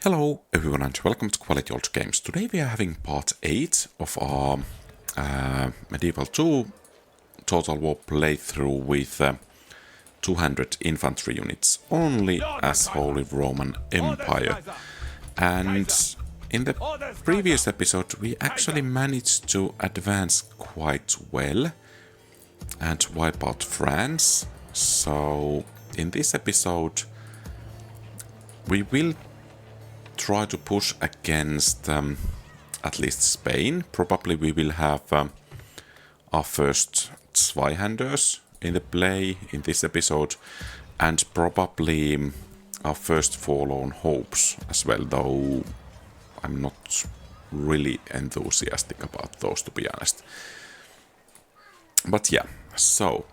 Hello everyone and welcome to QualityOldGames. Today we are having part 8 of our Medieval 2 Total War playthrough with 200 infantry units only as Holy Roman Empire. And in the previous episode we actually managed to advance quite well and wipe out France. So in this episode we will try to push against at least Spain. Probably we will have our first Zweihanders in the play in this episode, and probably our first Forlorn Hopes as well, though I'm not really enthusiastic about those, to be honest. But yeah, so,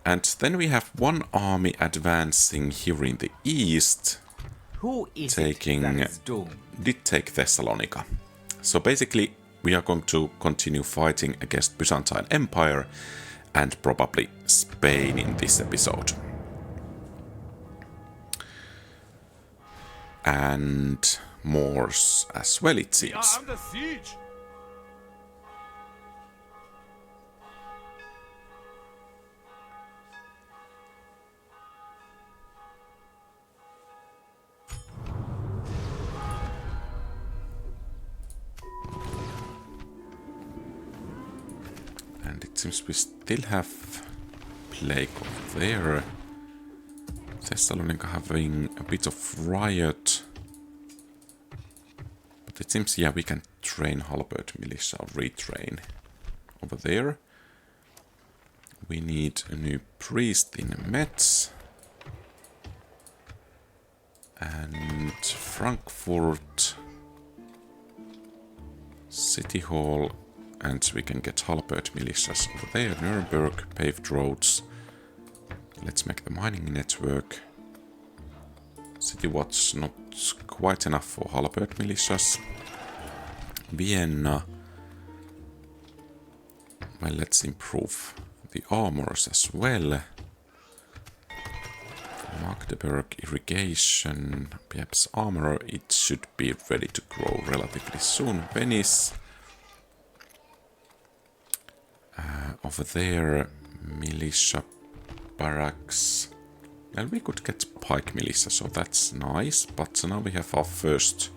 and then we have one army advancing here in the east. Who is did take Thessalonica. So basically we are going to continue fighting against Byzantine Empire and probably Spain in this episode. And Moors as well, it seems. And it seems we still have plague over there. Thessalonica having a bit of riot. But it seems, yeah, we can train halberd militia or retrain over there. We need a new priest in Metz. And Frankfurt City Hall. And we can get halberd militias over there. Nuremberg, paved roads. Let's make the mining network. City watch, not quite enough for halberd militias. Vienna. Well, let's improve the armors as well. Magdeburg, irrigation, perhaps armor. It should be ready to grow relatively soon. Venice. Over there, militia barracks. Well, we could get pike militia, so that's nice. But now we have our first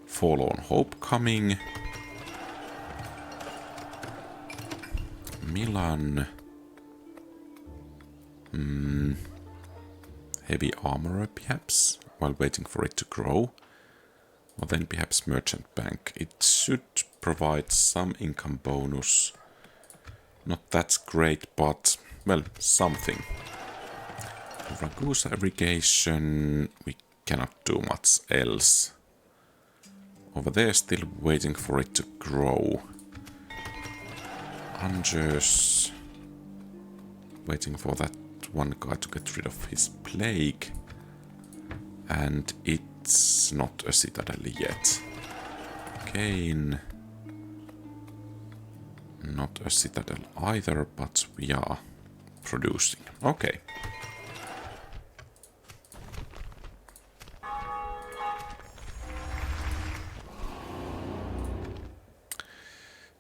Forlorn Hope coming. Milan. Heavy armorer, perhaps, while waiting for it to grow. Or then perhaps Merchant Bank. It should provide some income bonus. Not that great, but, well, something. Ragusa irrigation, we cannot do much else. Over there, still waiting for it to grow. Angers, waiting for that one guy to get rid of his plague. And it's not a citadel yet. Cain. Not a citadel either, but we are producing. Okay.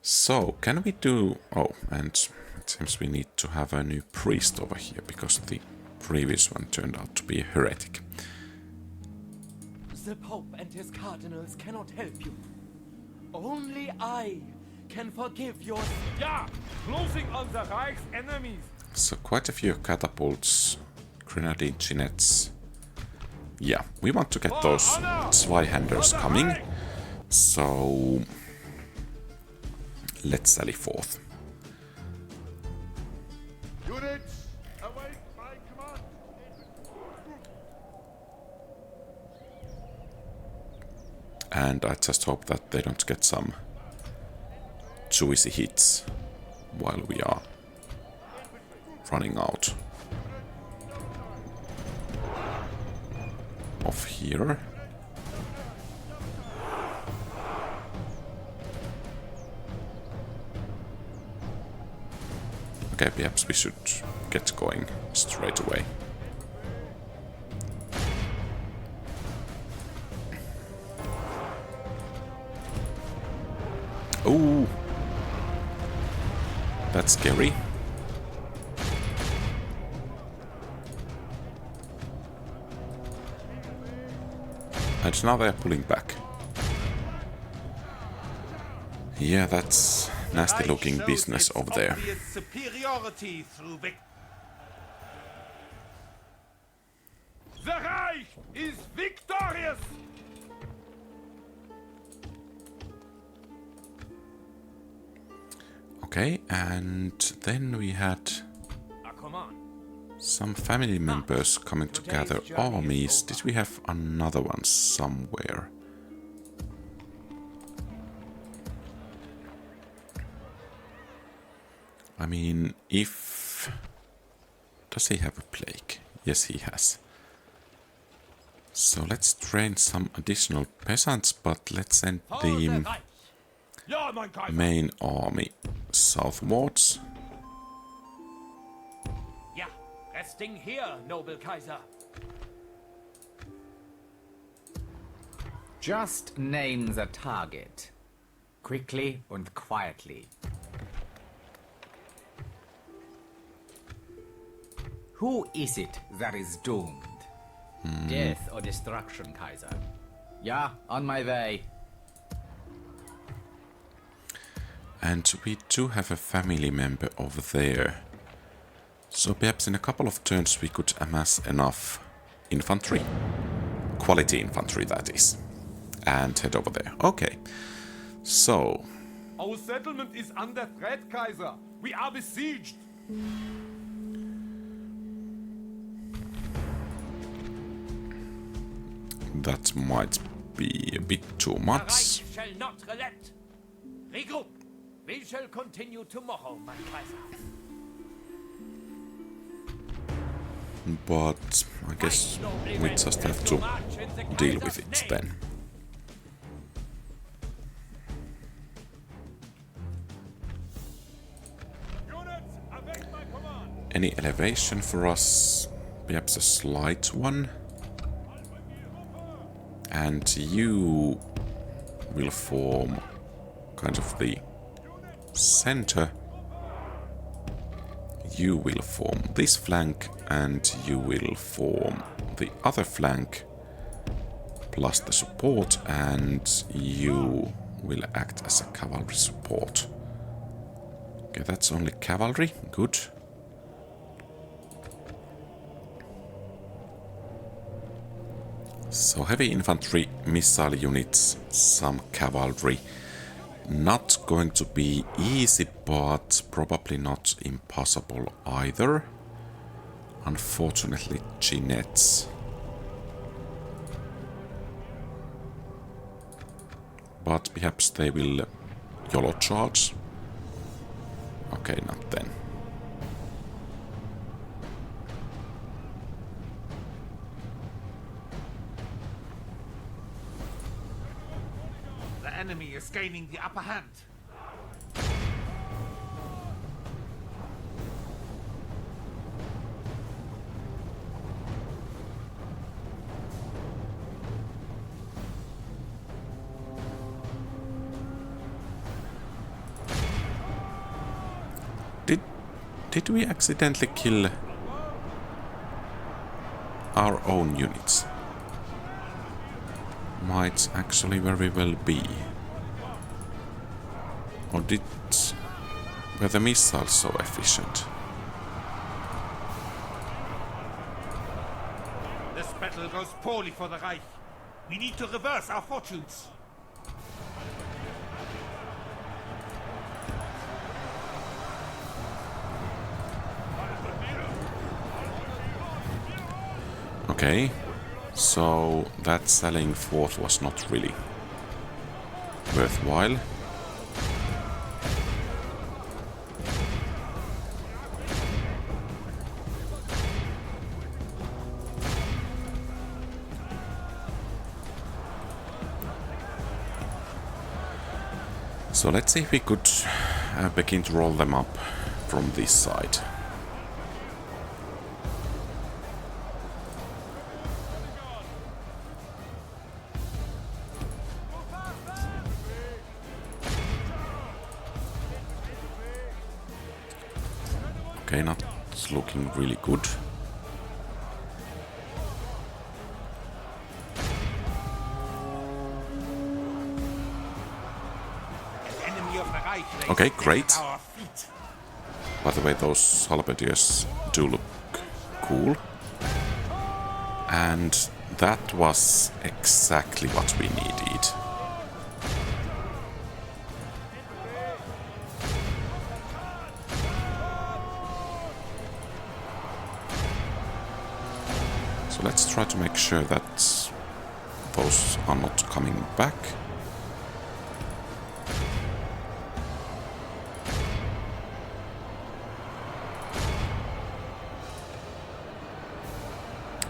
So, can we do... Oh, and it seems we need to have a new priest over here, because the previous one turned out to be a heretic. The Pope and his cardinals cannot help you. Only I can forgive your... Yeah, closing on the Reich's enemies. So quite a few catapults, grenadine ginets. Yeah, we want to get those Zweihanders coming. So let's sally forth. Units, await my command. And I just hope that they don't get some juicy hits while we are running out of here. Okay, perhaps we should get going straight away. Oh, that's scary. And now they're pulling back. Yeah, that's nasty looking business over there. Superiority through the Reich is victorious! Okay, and then we had some family members coming to gather armies. Did we have another one somewhere? I mean, if... Does he have a plague? Yes, he has. So let's train some additional peasants, but let's send the main army southwards. Yeah, resting here, noble Kaiser. Just name the target. Quickly and quietly. Who is it that is doomed? Death or destruction, Kaiser? Yeah, on my way. And we do have a family member over there. So perhaps in a couple of turns we could amass enough infantry. Quality infantry, that is. And head over there. Okay. So... Our settlement is under threat, Kaiser. We are besieged. That might be a bit too The much. Reich shall not relent. Regroup. We shall continue tomorrow, my Kaiser. But I guess we just have to deal with it then. Units, await my command. Any elevation for us? Perhaps a slight one? And you will form kind of the center. You will form this flank, and you will form the other flank, plus the support, and you will act as a cavalry support. Okay, that's only cavalry. Good. So heavy infantry, missile units, some cavalry. Not going to be easy, but probably not impossible either. Unfortunately, Jeanettes. But perhaps they will YOLO charge. Okay, not then. The enemy is gaining the upper hand. Did we accidentally kill our own units? Might actually very well be. Or were the missiles so efficient? This battle goes poorly for the Reich. We need to reverse our fortunes. Okay, so that selling forth was not really worthwhile. So let's see if we could begin to roll them up from this side. Okay, not looking really good. Enemy of the Reich lays Okay, dead great. at our feet. By the way, those halberdiers do look cool. And that was exactly what we needed. So let's try to make sure that those are not coming back.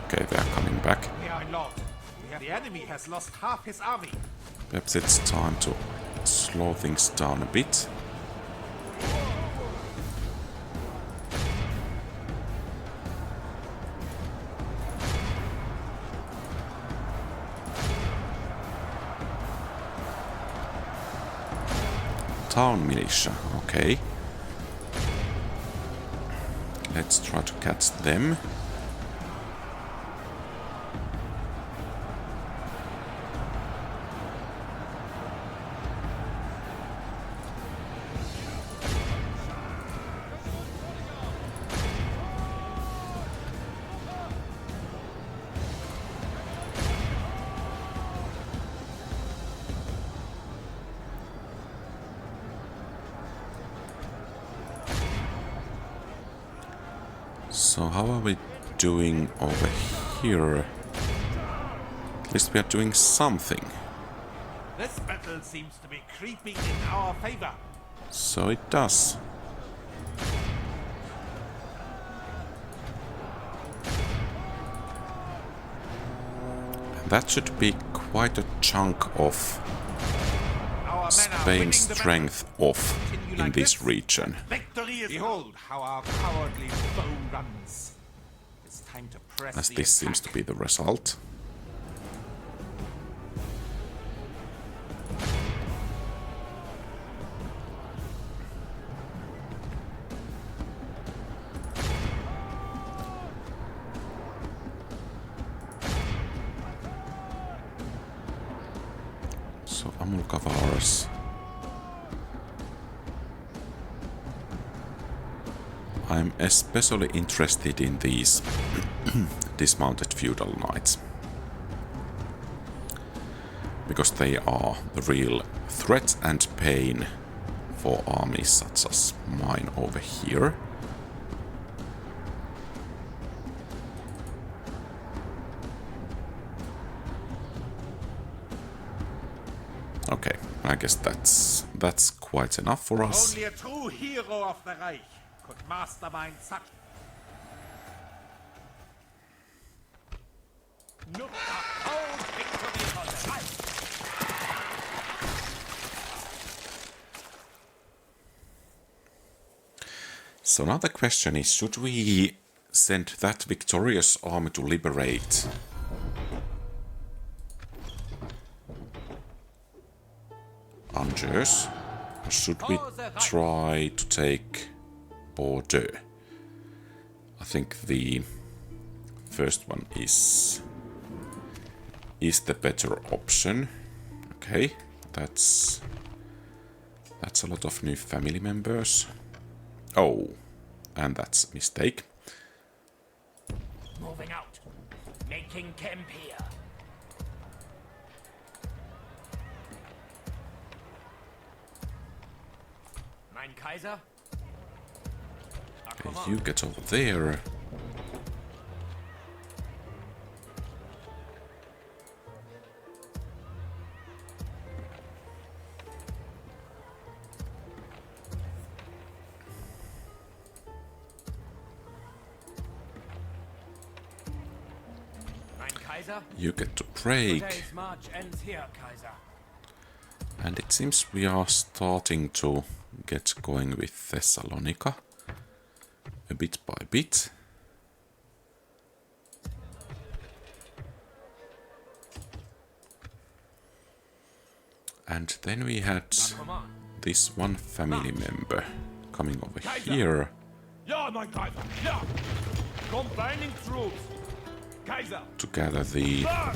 Okay, they are coming back. We are in Lord. The enemy has lost half his army. Perhaps it's time to slow things down a bit. Town militia, okay. Let's try to catch them. So how are we doing over here? At least we are doing something. This battle seems to be creeping in our favor. So it does. That should be quite a chunk of Our men are Spain's winning the battle. strength off Continue in like this region. Victory is behold how our cowardly foe runs. It's time to press As the this seems to attack. be the result. So Amulkavars. I'm especially interested in these dismounted feudal knights. Because they are the real threat and pain for armies such as mine over here. Okay, I guess that's quite enough for us. Only a true hero of the Reich could mastermind such. Look at old victory for the Reich. So now the question is, should we send that victorious army to liberate Angers? Or should we try to take Bordeaux? I think the first one is the better option. Okay, that's a lot of new family members. Oh, and that's a mistake. Moving out. Making camp here. Mein Kaiser? Okay, you get over there. You get to Prague. Today's march ends here, Kaiser. And it seems we are starting to get going with Thessalonica. A bit by bit. And then we had this one family member coming over here. Ja, mein Kaiser. Ja. Combining troops. Kaiser. to gather the March.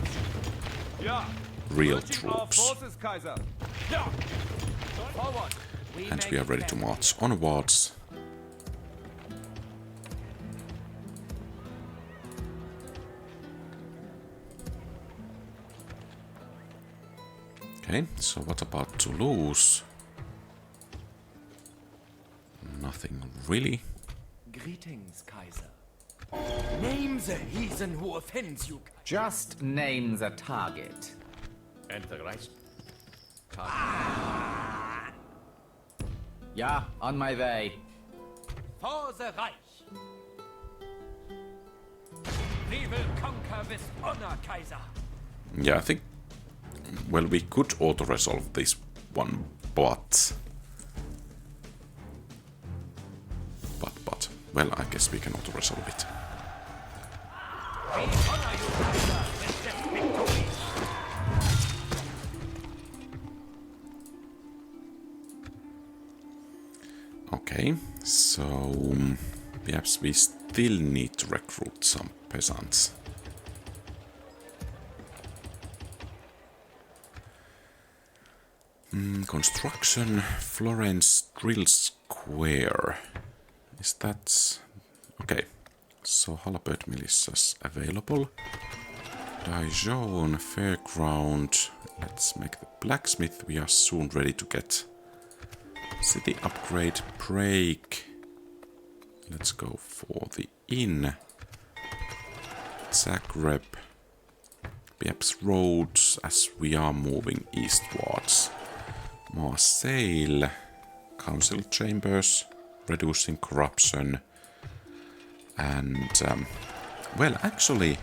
Ja. real Merging our troops. forces, Kaiser. Ja. Forward. And we are ready to march onwards. Okay, so what about Toulouse? Nothing really. Greetings, Kaiser. Name the heathen who offends you. Just name the target. Enter Reich. Yeah, on my way. For the Reich. We will conquer with honor, Kaiser. Yeah, I think... Well, we could auto-resolve this one, but... Well, I guess we can auto-resolve it. We honor you, Kaiser, with this victory. Okay, so... Perhaps we still need to recruit some peasants. Construction, Florence Drill Square. Is that... Okay, so halberd militias available. Dijon, Fairground. Let's make the blacksmith. We are soon ready to get city upgrade, break. Let's go for the inn. Zagreb. Perhaps roads as we are moving eastwards. Marseille. Council chambers. Reducing corruption. And, well, actually,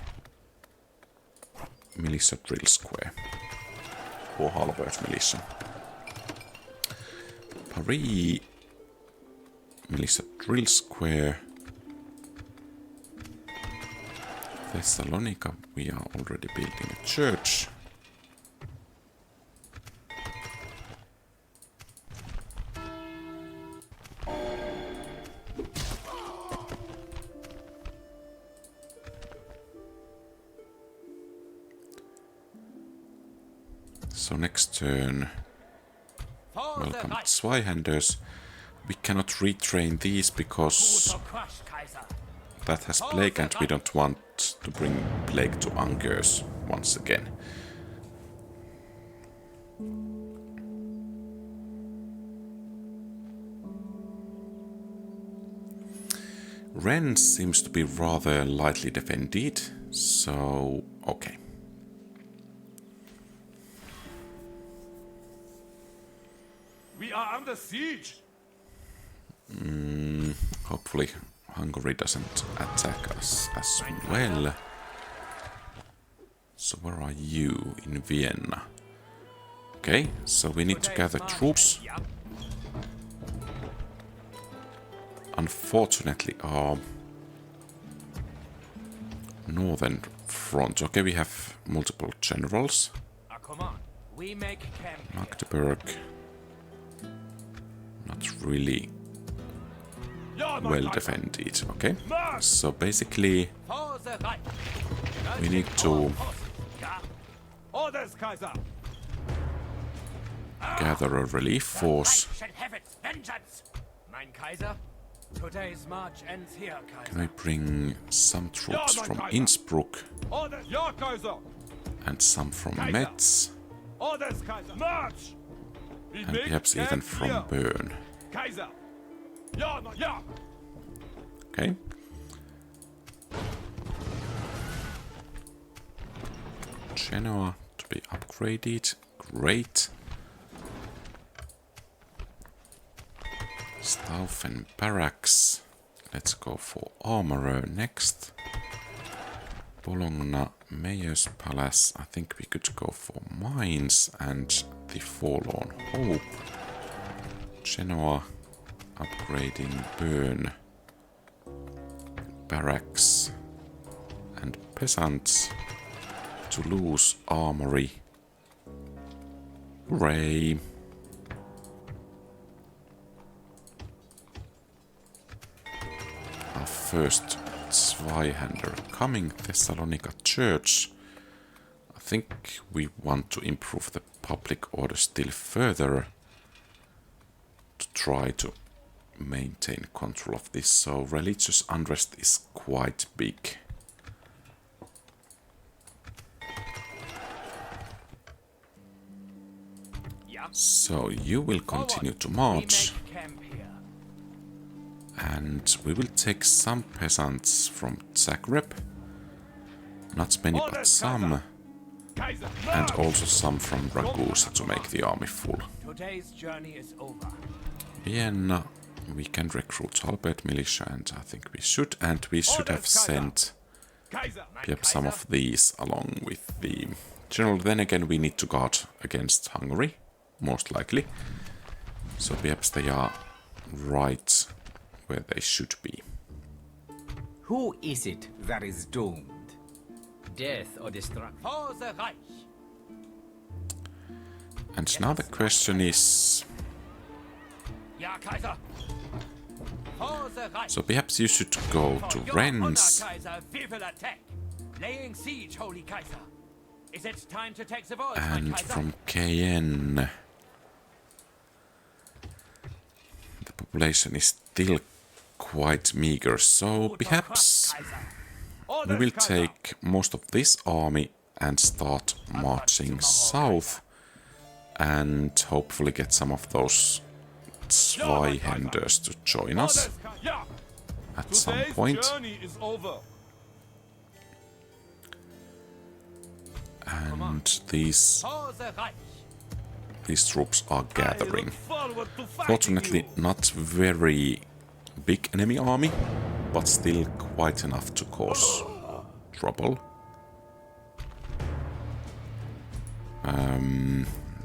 militia drill square. Or halberd militia. Paris. Militia drill square. Thessalonica, we are already building a church. So next turn, welcome Zweihanders. We cannot retrain these because that has plague and we don't want to bring plague to Angers once again. Rennes seems to be rather lightly defended, so okay. We are under siege. Hopefully Hungary doesn't attack us as well. So where are you? In Vienna. Okay, so we need to gather troops. Unfortunately, our northern front. Okay, we have multiple generals. We make camp. Magdeburg. Not really well defended. Okay, so basically For the Reich. we need to Orders, Kaiser. gather a relief force. Shall have its vengeance. Mein Kaiser, today's march ends here, Kaiser. Can we bring some troops from Innsbruck Orders, ja, Kaiser. and some from Metz Orders, Kaiser. March. We and make perhaps even camp from here. Bern? Kaiser. Ja, ja. Okay. Genoa to be upgraded. Great. Staufen Barracks. Let's go for Armorer next. Bologna Mayor's Palace. I think we could go for Mines and the Forlorn Hope. Genoa upgrading Bern. Barracks and Peasants. Toulouse Armory. Hooray! first Zweihander coming. Thessalonica Church. I think we want to improve the public order still further to try to maintain control of this. So religious unrest is quite big. So you will continue to march. And we will take some peasants from Zagreb. Not many, but some. And also some from Ragusa to make the army full. Today's journey is over. Vienna, we can recruit Albert militia, and I think we should. And we should have sent perhaps some of these along with the general. Then again, we need to guard against Hungary, most likely. So perhaps they are right where they should be. Who is it that is doomed? Death or destruction? For the Reich. And now the question is... Ja, Kaiser. For the Reich. So perhaps you should go to For your honor, Rennes. Kaiser, we will attack. Laying siege, Holy Kaiser. Is it time to take the voice, my And Kaiser? from Cayenne... The population is still quite meager, so perhaps we will take most of this army and start marching south and hopefully get some of those Zweihanders to join us at some point. And these troops are gathering. Fortunately, not very big enemy army, but still quite enough to cause trouble.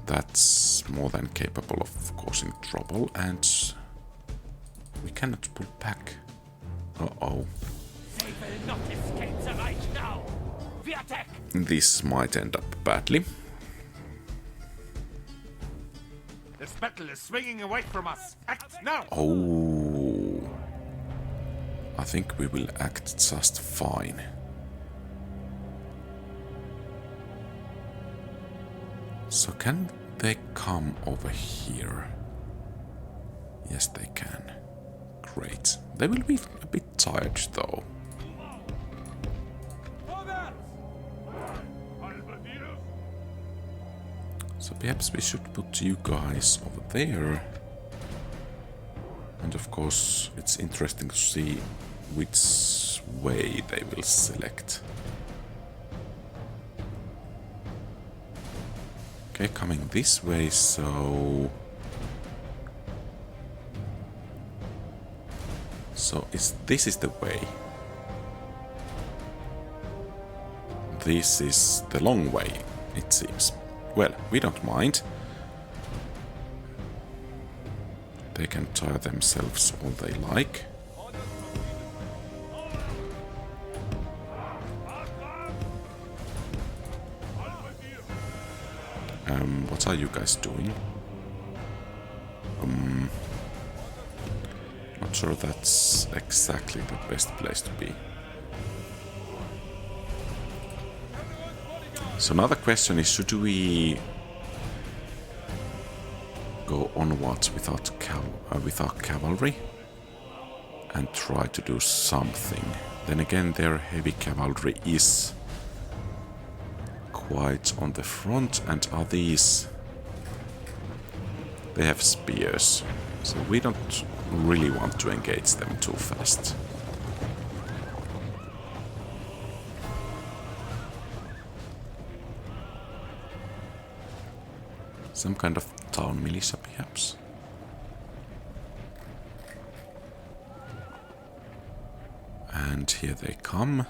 That's more than capable of causing trouble, and we cannot pull back. Uh-oh. They will not escape the Reich now. We attack. This might end up badly. This battle is swinging away from us. Act now! Oh. I think we will act just fine. So can they come over here? Yes, they can. Great. They will be a bit tired though. So perhaps we should put you guys over there. And of course, it's interesting to see which way they will select. Okay, coming this way, so... this is the way. This is the long way, it seems. Well, we don't mind. They can tire themselves all they like. What are you guys doing? Not sure that's exactly the best place to be. So now the question is, should we go onwards without cavalry and try to do something? Then again, their heavy cavalry is quite on the front, and are these... They have spears, so we don't really want to engage them too fast. Some kind of town militia, perhaps. And here they come.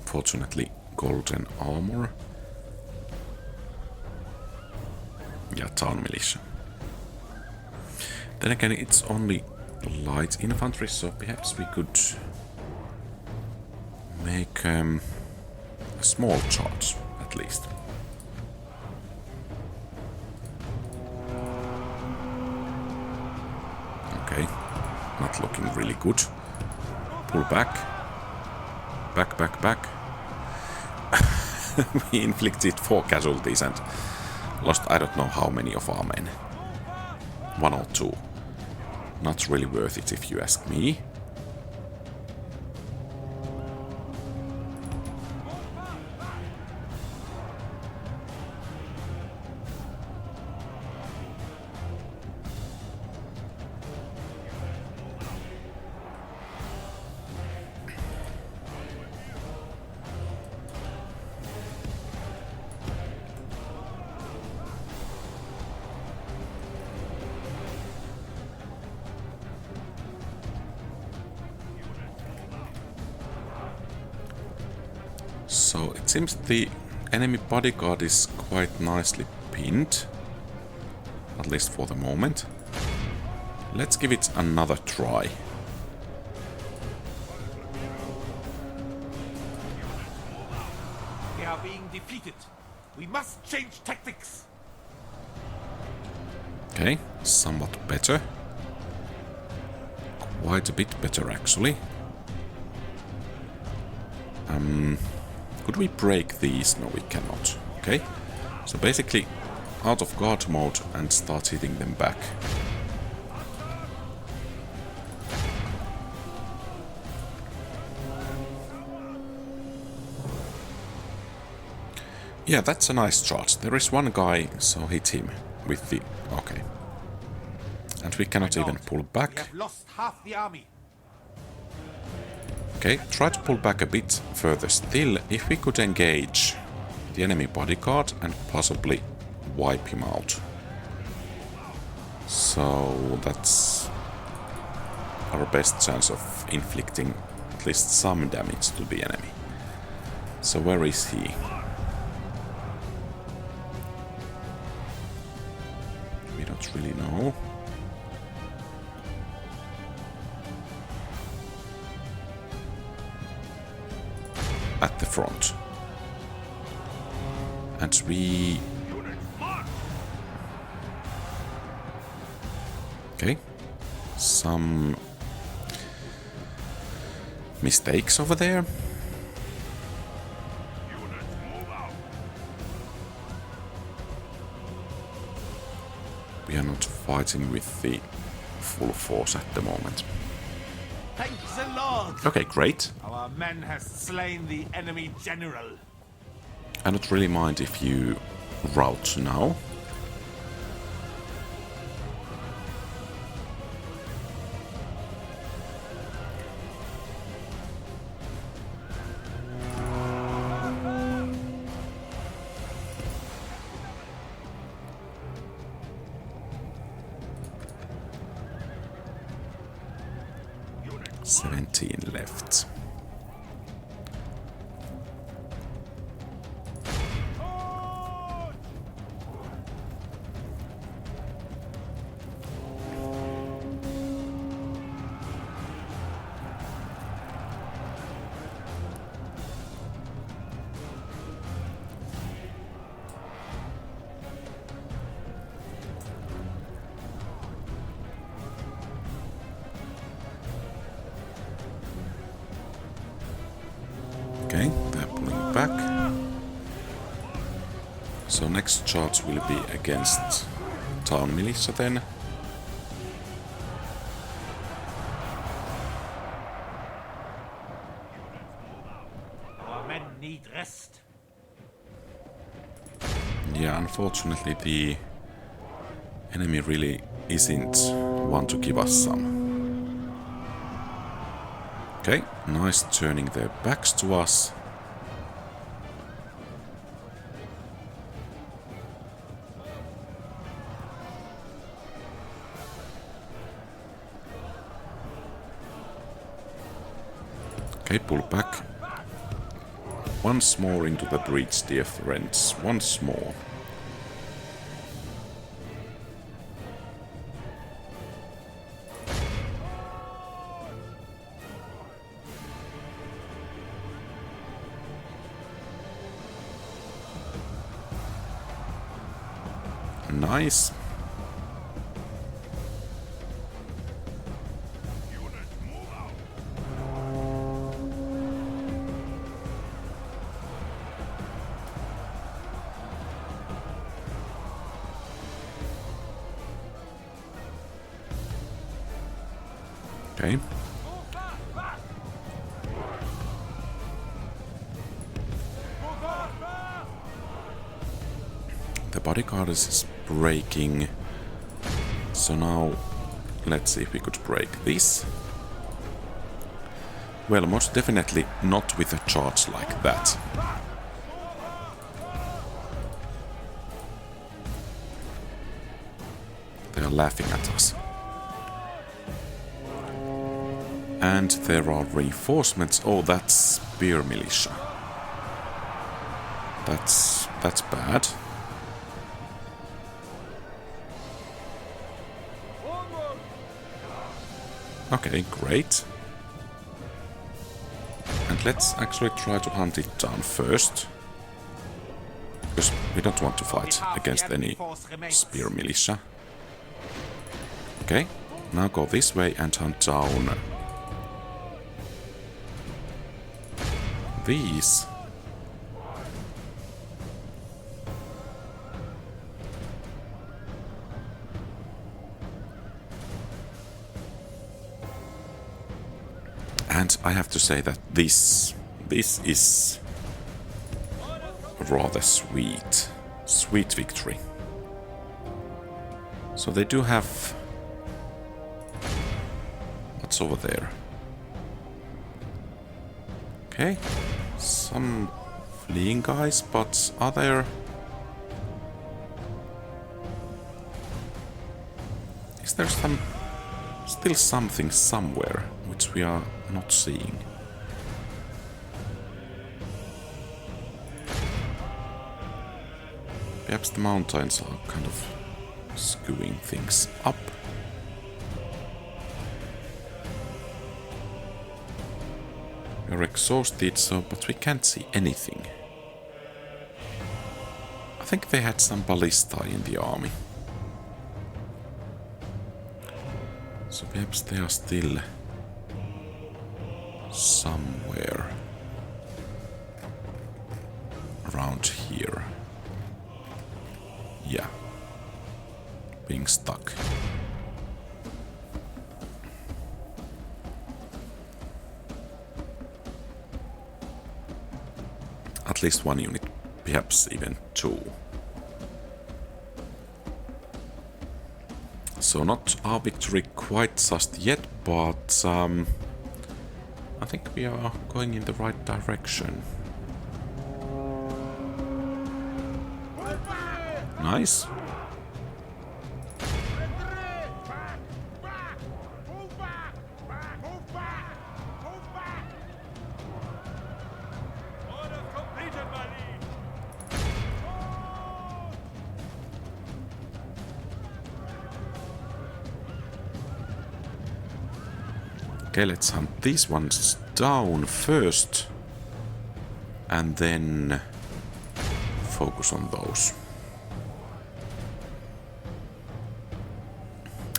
Fortunately, golden armor. Yeah, town militia. Then again, it's only light infantry, so perhaps we could make a small charge, at least. Okay, not looking really good. Pull back. Back, back, back. We inflicted 4 casualties and lost I don't know how many of our men. 1 or 2. Not really worth it if you ask me. So it seems the enemy bodyguard is quite nicely pinned, at least for the moment. Let's give it another try. They are being defeated. We must change tactics. Okay, somewhat better. Quite a bit better, actually. Could we break these? No, we cannot. Okay, so basically out of guard mode and start hitting them back. Yeah, that's a nice charge. There is one guy, so hit him with the... Okay. And we cannot even pull We back. have lost half the army. Okay, try to pull back a bit further still. If we could engage the enemy bodyguard and possibly wipe him out. So that's our best chance of inflicting at least some damage to the enemy. So where is he? We don't really know. At the front. And we... Okay. Some mistakes over there. We are not fighting with the full force at the moment. Thank the Lord. Okay, great. Our men have slain the enemy general. I don't really mind if you rout now. Left. Okay, they're pulling back. So next charge will be against town militia then. Our men need rest. Yeah, unfortunately the enemy really isn't one to give us some. Okay, nice turning their backs to us. Okay, pull back. Once more into the breach, dear friends. Once more. Nice. Okay. The bodyguard is breaking. So now let's see if we could break this. Well, most definitely not with a charge like that. They are laughing at us. And there are reinforcements. Oh, that's spear militia. That's bad. Okay, great. And let's actually try to hunt it down first. Because we don't want to fight against any spear militia. Okay, now go this way and hunt down these. And I have to say that this is a rather sweet victory. So they do have... What's over there? Okay, some fleeing guys, but are there... Is there still something somewhere which we are not seeing? Perhaps the mountains are kind of skewing things up. We're exhausted, but we can't see anything. I think they had some ballista in the army. So perhaps they are still somewhere around here. Yeah. Being stuck. At least one unit, perhaps even two. So not our victory quite just yet, but I think we are going in the right direction. Nice. Okay, let's hunt these ones down first and then focus on those.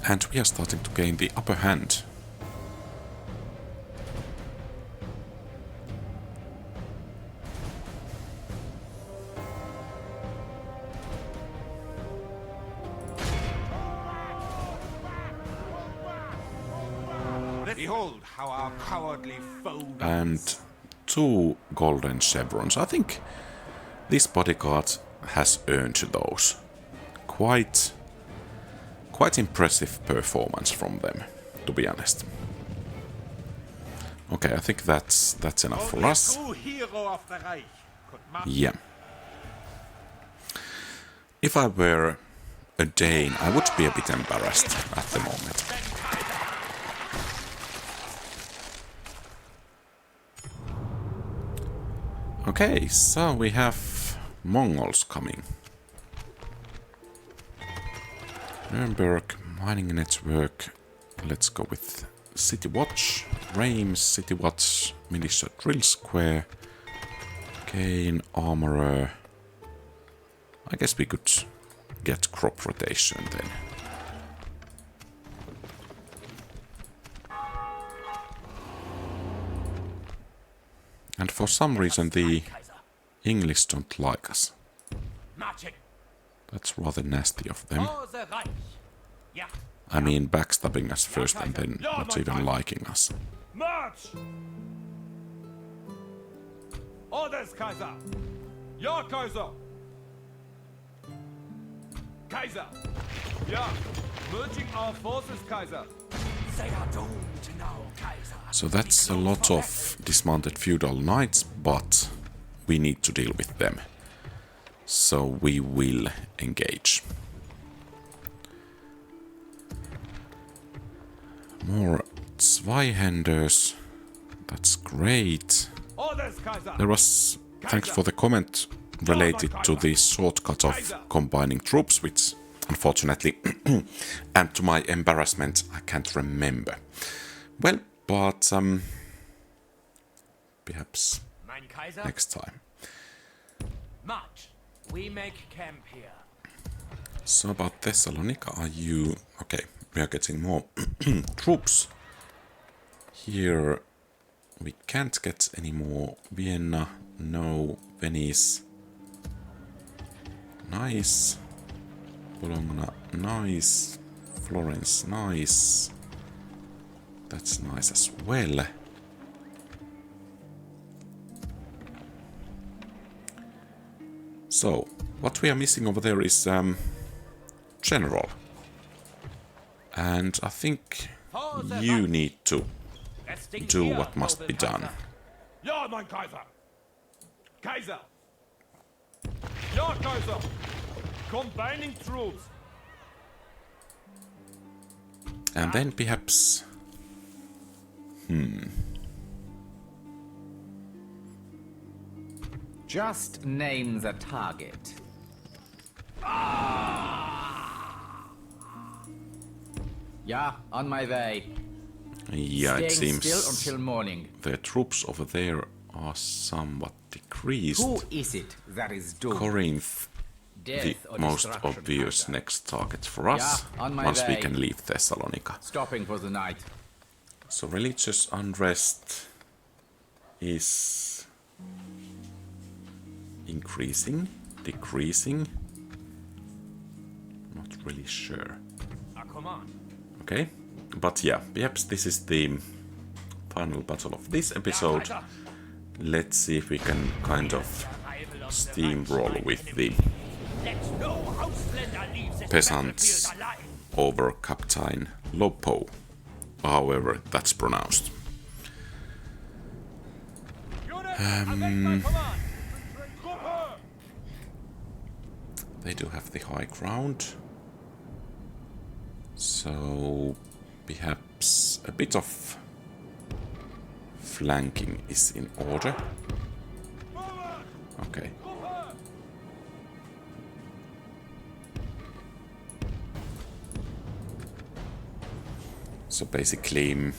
And we are starting to gain the upper hand. Behold how our cowardly foe And 2 golden chevrons. I think this bodyguard has earned those. Quite impressive performance from them, to be honest. Okay, I think that's enough for us. Yeah. If I were a Dane, I would be a bit embarrassed at the moment. Okay, so we have Mongols coming. Nuremberg, mining network. Let's go with City Watch, Reims, City Watch, Militia Drill Square, Gain, Armorer. I guess we could get crop rotation then. And for some reason the English don't like us. Marching. That's rather nasty of them. For the Reich. Yeah. I mean, backstabbing us first and then not even liking us. March! Orders, Kaiser! Ja, Kaiser! Kaiser! Ja, merging our forces, Kaiser! They are doomed now, Kaiser. So that's a lot of dismounted feudal knights, but we need to deal with them. So we will engage. More Zweihanders. That's great. Orders, Kaiser! There was, thanks for the comment related to the shortcut of combining troops, which unfortunately, and to my embarrassment, I can't remember. Well, but perhaps Mein Kaiser. next time. March. We make camp here. So about Thessalonica, are you... Okay, we are getting more troops. Here we can't get any more. Vienna, no. Venice, nice. Bologna, nice. Florence, nice. That's nice as well. So, what we are missing over there is general. And I think you need to Resting do here, what must noble be done. Kaiser. Ja, mein Kaiser! Kaiser! Ja, Kaiser! Combining troops! And then perhaps... Just name the target. Yeah, on my way. Yeah, it Staying seems still until morning. the troops over there are somewhat decreased. Who is it that is doomed? Corinth, the Death or most destruction, obvious Kaiser? next target for us, Yeah, on my once we way. can leave Thessalonica. Stopping for the night. So religious unrest is increasing, decreasing, not really sure. A command. Okay, but yeah, perhaps this is the final battle of this episode. Let's see if we can kind of steamroll with the Let no Ausländer leave this peasants battlefield alive. over Captain Lopo, however that's pronounced. They do have the high ground, so perhaps a bit of flanking is in order. Okay. So basically,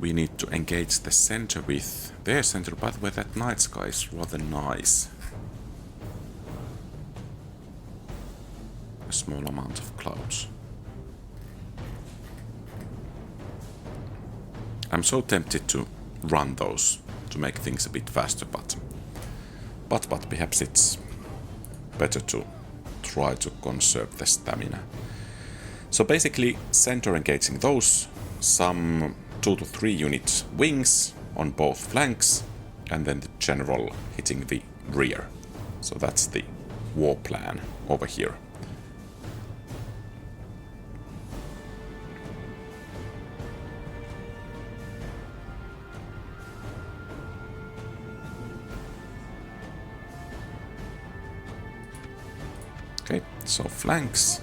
we need to engage the center with their center. By the way, that night sky is rather nice. A small amount of clouds. I'm so tempted to run those to make things a bit faster, but perhaps it's better to try to conserve the stamina. So basically, center engaging those, some 2 to 3 unit wings on both flanks, and then the general hitting the rear. So that's the war plan over here. Okay, so flanks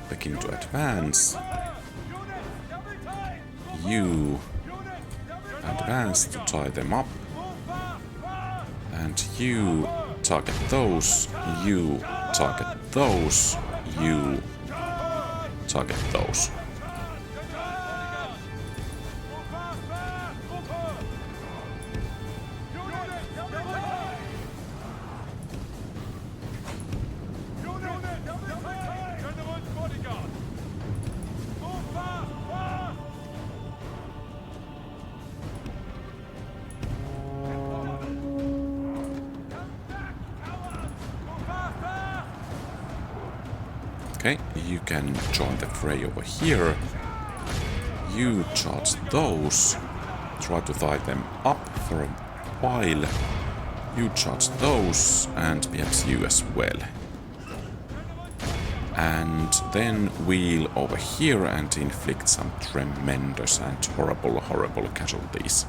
begin to advance. You advance to tie them up. And you target those. You target those. You target those. Okay, you can join the fray over here. You charge those. Try to tie them up for a while. You charge those, and perhaps you as well. And then wheel over here and inflict some tremendous and horrible, horrible casualties.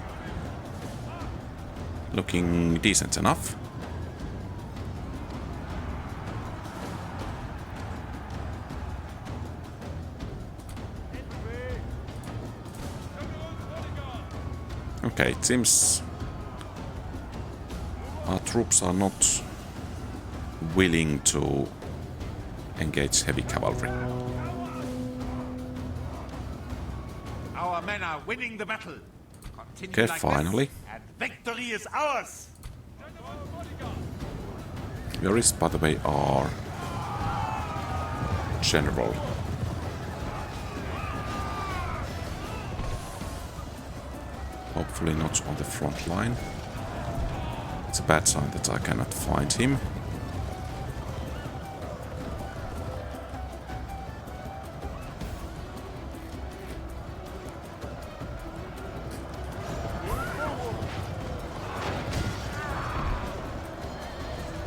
Looking decent enough. Okay, it seems our troops are not willing to engage heavy cavalry. Our men are winning the battle. Continue Okay, like finally. this, and victory is ours. Where is, by the way, our general? Hopefully not on the front line. It's a bad sign that I cannot find him.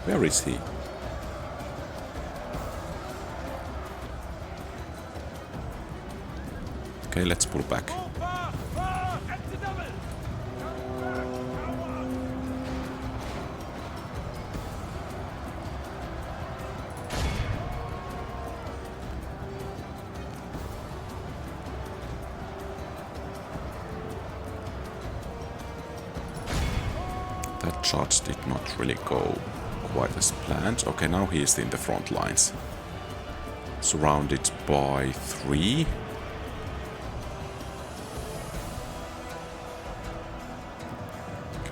Where is he? Okay, let's pull back. That charge did not really go quite as planned. Okay, now he is in the front lines. Surrounded by 3.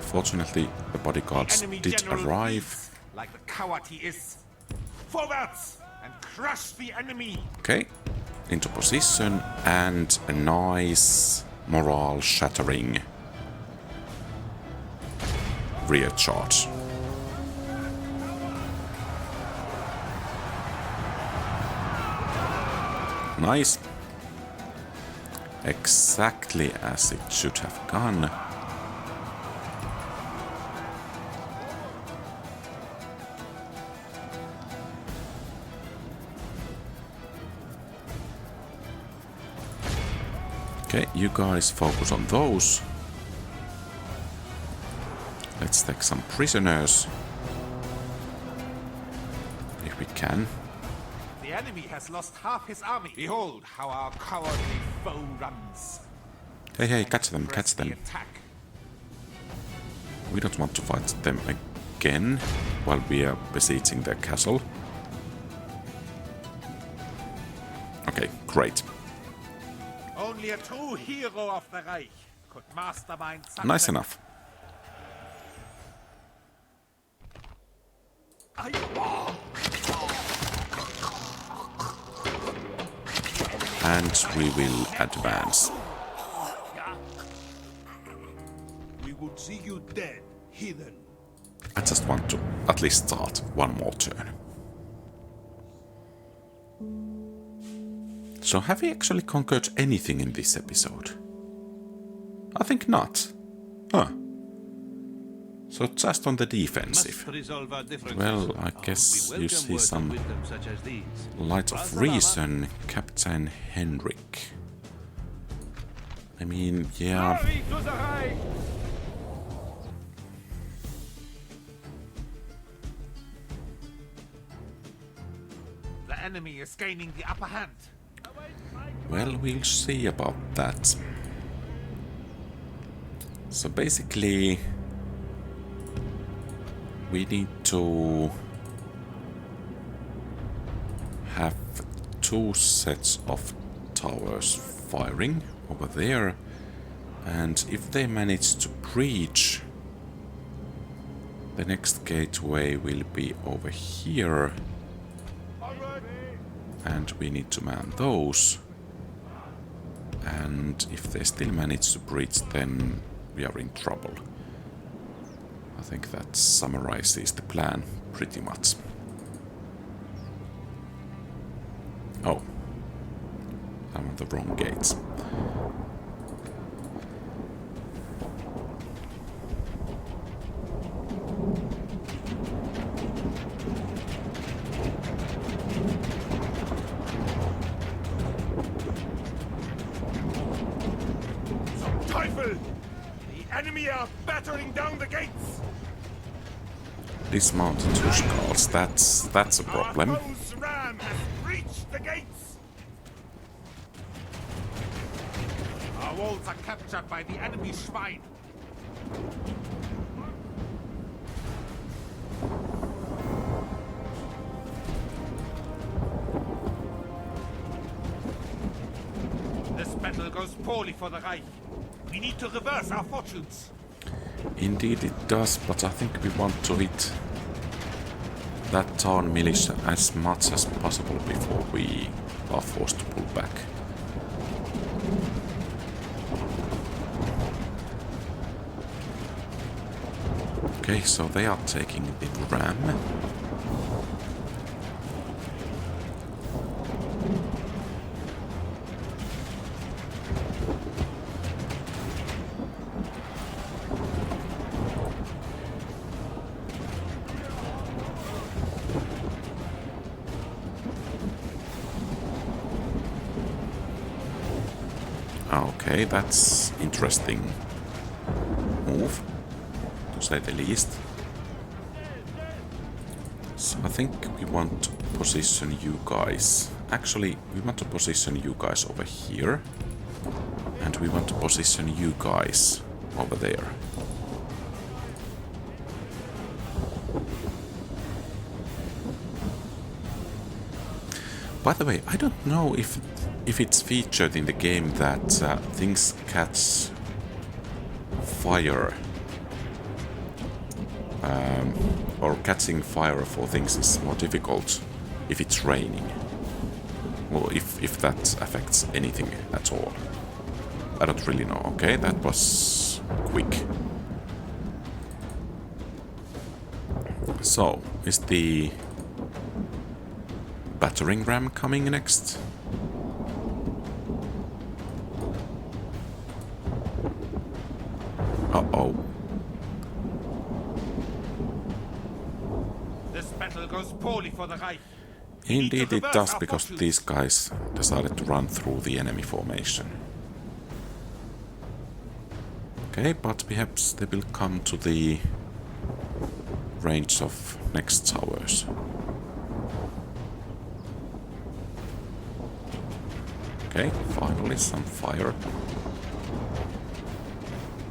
Fortunately, the bodyguards did arrive. Like the coward he is. Forwards and crush the enemy. Okay, into position and a nice morale shattering rear charge. Nice. Exactly as it should have gone. Okay, you guys focus on those. Let's take some prisoners. If we can. The enemy has lost half his army. Behold how our cowardly foe runs. Hey, hey, catch them, catch Press the them. attack. We don't want to fight them again while we are besieging their castle. Okay, great. Only a true hero of the Reich could mastermind such Nice an- enough. And we will advance. We would see you dead, heathen. I just want to at least start one more turn. So have we actually conquered anything in this episode? I think not. Huh. So just on the defensive. Well, I guess you see some light of reason, Captain Henrik. I mean, yeah. The enemy is gaining the upper hand. Well, we'll see about that. So basically, we need to have 2 sets of towers firing over there, and if they manage to breach, the next gateway will be over here, and we need to man those. And if they still manage to breach, then we are in trouble. I think that summarizes the plan pretty much. the wrong gates. Teufel! The enemy are battering down the gates! Dismounted Toulouse, that's a problem. Our foe's ram has breached the gates! Our walls are captured by the enemy Schwein. This battle goes poorly for the Reich. We need to reverse our fortunes. Indeed it does, but I think we want to hit that town militia as much as possible before we are forced to pull back. Okay, so they are taking the ram. Okay, that's interesting move, to say the least. So I think we want to position you guys. Actually, we want to position you guys over here. And we want to position you guys over there. By the way, I don't know if it's featured in the game that things catch fire, or catching fire for things is more difficult if it's raining, or if that affects anything at all. I don't really know. Okay, that was quick. So, is the battering ram coming next? Uh-oh. This battle goes poorly for the Reich. Indeed it does, because these guys decided to run through the enemy formation. Okay, but perhaps they will come to the range of next towers. Okay, finally some fire.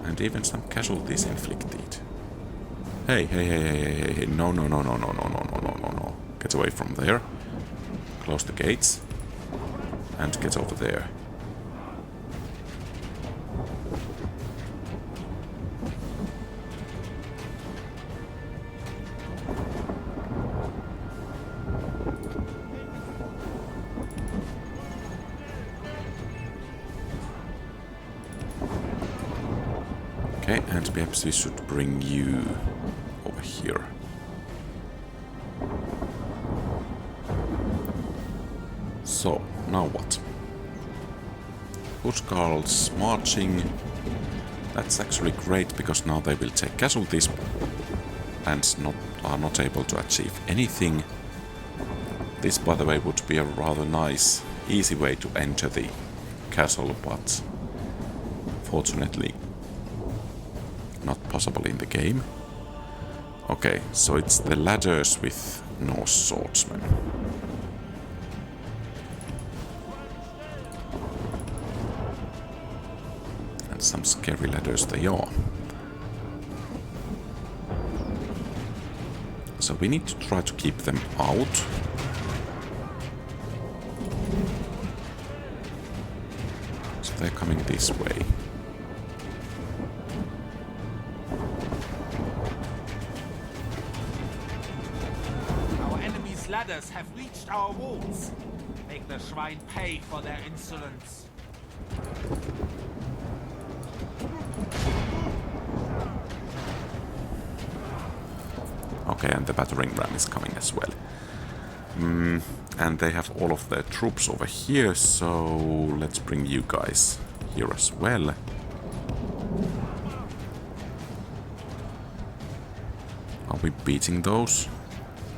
And even some casualties inflicted. Hey, hey, hey, hey, hey, hey, no, no, no, no, no, no, no, no, no, no, no. Get away from there. Close the gates. And get over there. Okay, and perhaps we should bring you over here. So, now what? Huskarls marching. That's actually great, because now they will take casualties and are not able to achieve anything. This, by the way, would be a rather nice, easy way to enter the castle, but fortunately not possible in the game. Okay, so it's the ladders with Norse swordsmen. And some scary ladders they are. So we need to try to keep them out. So they're coming this way. Ladders have reached our walls. Make the Schwein pay for their insolence. Okay, and the battering ram is coming as well. And they have all of their troops over here, so let's bring you guys here as well. Are we beating those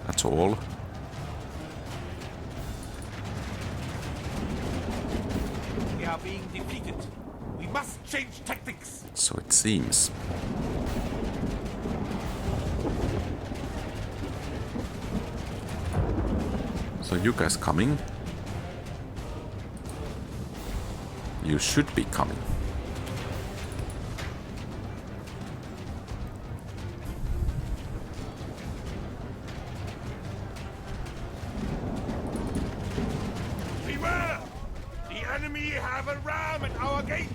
at all? We are being defeated. We must change tactics. So it seems. So you guys coming? You should be coming. Beware! The enemy have a ram at our gates!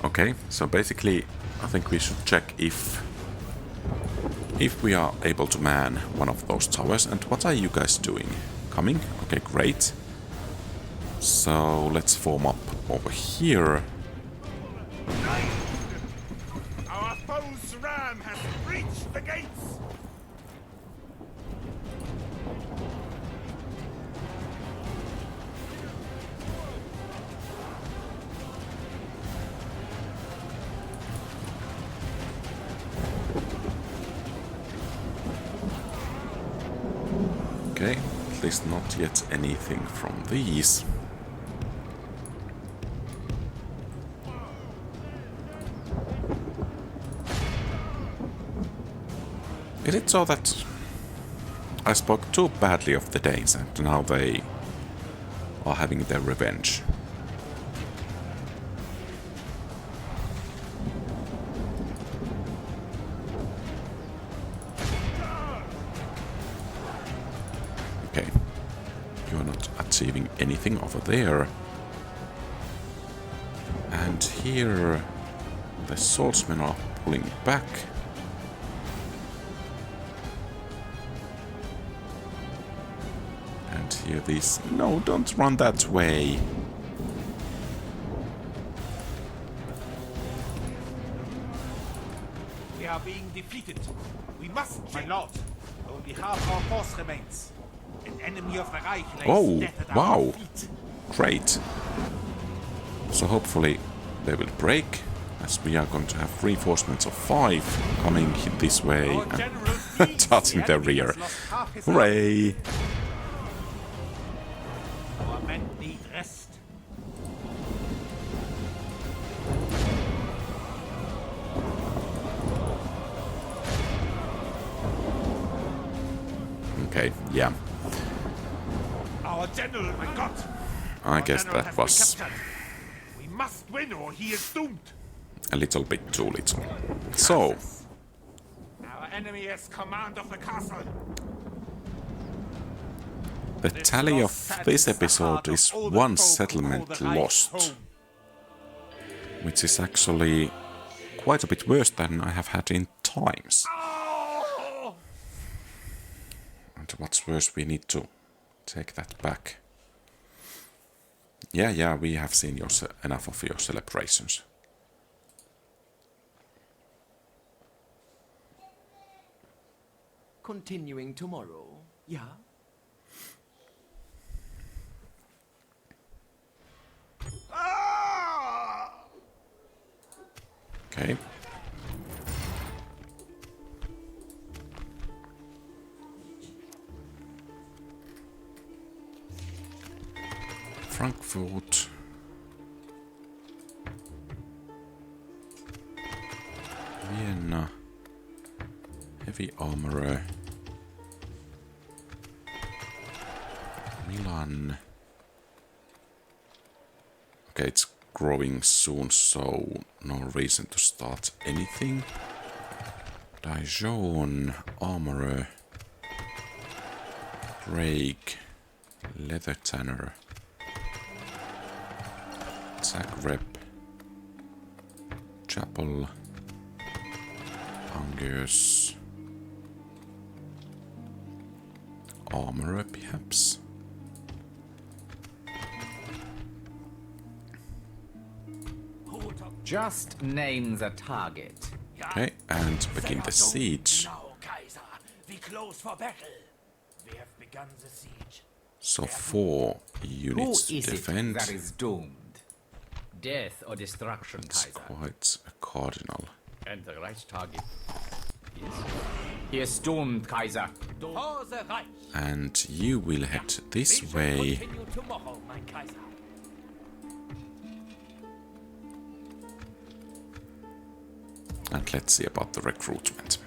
Okay, so basically I think we should check if we are able to man one of those towers. And what are you guys doing? Coming? Okay, great. So let's form up over here. Our foe's ram has breached the gates! Okay, at least not yet anything from these. Is it so that I spoke too badly of the Danes and now they are having their revenge? Okay, you're not achieving anything over there. And here the swordsmen are pulling back. And here these... No, don't run that way. We are being defeated. We must change. My lord, only half our force remains. An enemy of the Reich lays death at our wow. feet. Great. So hopefully they will break, as we are going to have reinforcements of 5 coming this way Our and general feeds. charging The their enemy rear. has lost half his Hooray! army. Our men need rest. Okay, yeah. Our general, my God. I Our guess general that has been was captured. We must win or he is doomed. a little bit too little. So, Our enemy has command of the castle. the tally of this episode is 1 settlement lost, which is actually quite a bit worse than I have had in times. And what's worse, we need to take that back. Yeah, we have seen enough of your celebrations. Continuing tomorrow, yeah? Okay. Frankfurt. Vienna. Heavy armorer. Milan. Okay, it's growing soon, so no reason to start anything. Dijon, armorer. Drake, leather tanner. Zagreb, Chapel, Angers, armorer perhaps. Just name the target. Okay, and begin the siege. Now, Kaiser, we close for battle. We have begun the siege. So 4 Who units is to it defend. that is doomed? Death or destruction, It's Kaiser? quite a cardinal. And the right target is... He is doomed, Kaiser. For the Reich. And you will head this We shall way. continue tomorrow, my Kaiser. And let's see about the recruitment.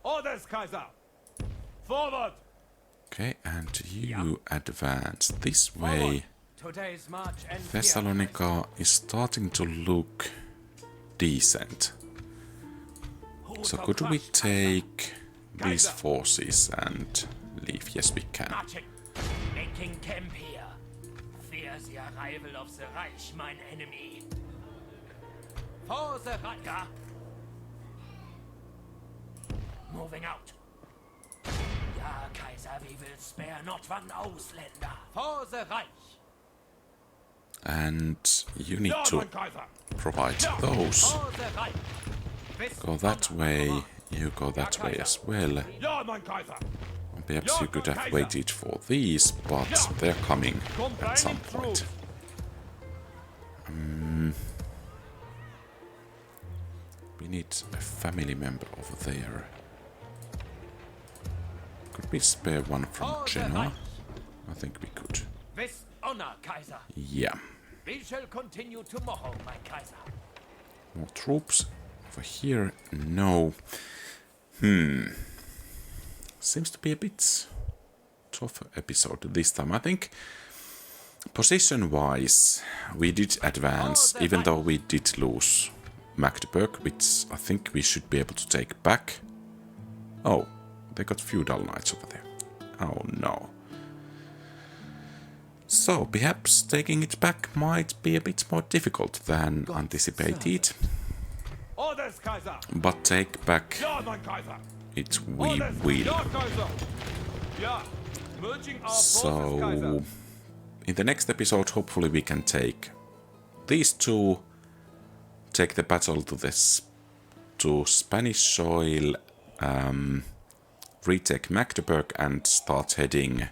Orders, Kaiser! Forward! Okay, and you advance this way. Today's march ends here. Thessalonica is starting to look decent. So could we take these forces and leave? Yes, we can. Marching. Making camp here. Fear the arrival of the Reich, mine enemy. For the Reich. Ja. Moving out. Ja, Kaiser, we will spare not one Ausländer. For the Reich. And you need Ja, to mein Kaiser! provide those. For the Reich. With Go that honor. way, you go that way as well. Ja, mein Kaiser! Perhaps you could have waited for these, but they're coming at some point. We need a family member over there. Could we spare one from For the Genoa? Reich. I think we could. With honor, Kaiser. Yeah. We shall continue tomorrow, my Kaiser. More troops over here? No. Seems to be a bit tough episode this time. I think position-wise, we did advance, even though we did lose Magdeburg, which I think we should be able to take back. Oh, they got feudal knights over there. Oh no. So perhaps taking it back might be a bit more difficult than anticipated. Orders, Kaiser! But take back Ja, mein Kaiser! it we Orders! will. Ja, Kaiser! Ja, merging our forces, Kaiser! So in the next episode hopefully we can take these two, take the battle to Spanish soil, retake Magdeburg and start heading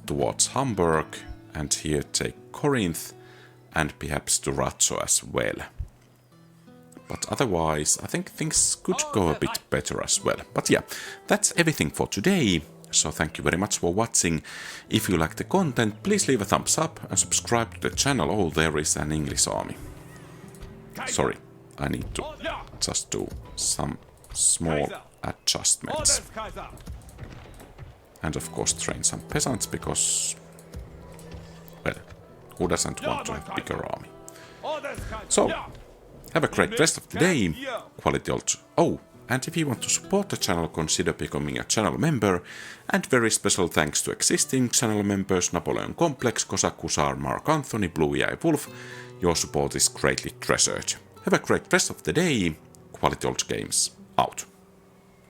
towards Hamburg, and here take Corinth and perhaps Durazzo as well. But otherwise, I think things could go a bit better as well. But yeah, that's everything for today. So thank you very much for watching. If you like the content, please leave a thumbs up and subscribe to the channel. Oh, there is an English army. Sorry, I need to just do some small adjustments. Orders, Kaiser! And of course train some peasants because, well, who doesn't want to have a bigger army? Orders, Kaiser! So, Ja. have a great rest of the day. Quality old. Oh, and if you want to support the channel, consider becoming a channel member. And very special thanks to existing channel members Napoleon Complex, Cossack Hussar, Mark Anthony, Blue Eye Wolf. Your support is greatly treasured. Have a great rest of the day. Quality Old Games out.